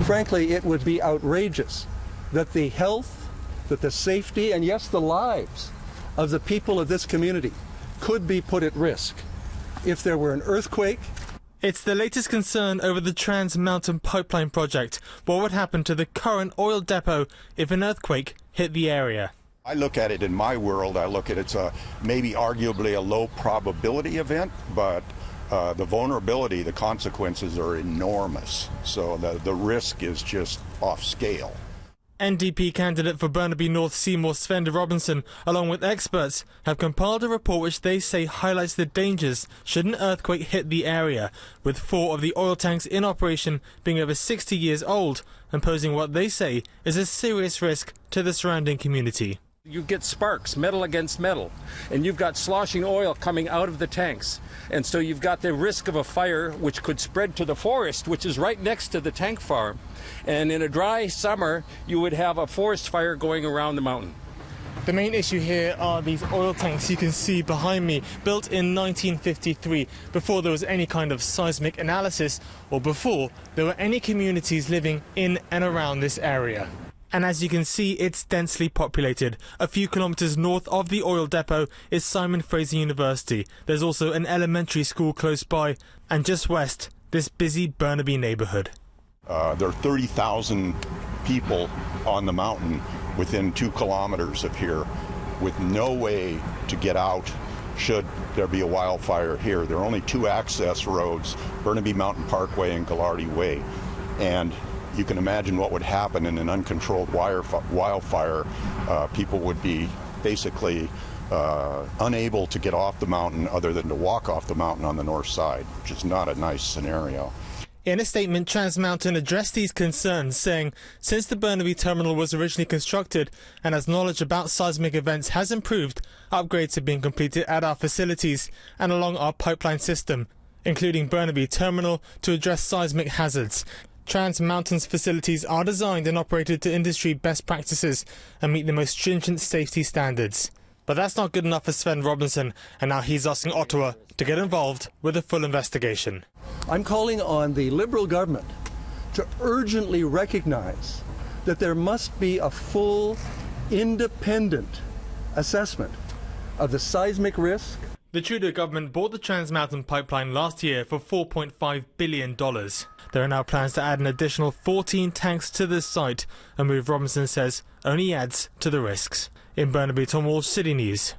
Frankly, it would be outrageous that the health, that the safety, and yes, the lives of the people of this community could be put at risk if there were an earthquake. It's the latest concern over the Trans Mountain Pipeline project. What would happen to the current oil depot if an earthquake hit the area? I look at it in my world, I look at it's maybe arguably a low probability event, but the vulnerability, the consequences are enormous. So the risk is just off scale. NDP candidate for Burnaby North Seymour Sven Robinson, along with experts, have compiled a report which they say highlights the dangers should an earthquake hit the area, with 4 of the oil tanks in operation being over 60 years old and posing what they say is a serious risk to the surrounding community. You get sparks, metal against metal, and you've got sloshing oil coming out of the tanks. And so you've got the risk of a fire which could spread to the forest, which is right next to the tank farm. And in a dry summer, you would have a forest fire going around the mountain. The main issue here are these oil tanks you can see behind me, built in 1953, before there was any kind of seismic analysis or before there were any communities living in and around this area. And as you can see, it's densely populated. A few kilometres north of the oil depot is Simon Fraser University. There's also an elementary school close by, and just west, this busy Burnaby neighbourhood. There are 30,000 people on the mountain within 2 kilometers of here with no way to get out should there be a wildfire here. There are only 2 access roads, Burnaby Mountain Parkway and Gallardy Way. And you can imagine what would happen in an uncontrolled wildfire. People would be basically unable to get off the mountain other than to walk off the mountain on the north side, which is not a nice scenario. In a statement, Trans Mountain addressed these concerns, saying, since the Burnaby terminal was originally constructed and as knowledge about seismic events has improved, upgrades have been completed at our facilities and along our pipeline system, including Burnaby Terminal, to address seismic hazards. Trans Mountain's facilities are designed and operated to industry best practices and meet the most stringent safety standards. But that's not good enough for Sven Robinson, and now he's asking Ottawa to get involved with a full investigation. I'm calling on the Liberal government to urgently recognize that there must be a full, independent assessment of the seismic risk. The Trudeau government bought the Trans Mountain Pipeline last year for $4.5 billion. There are now plans to add an additional 14 tanks to this site, a move Robinson says only adds to the risks. In Burnaby, Tom Walsh, City News.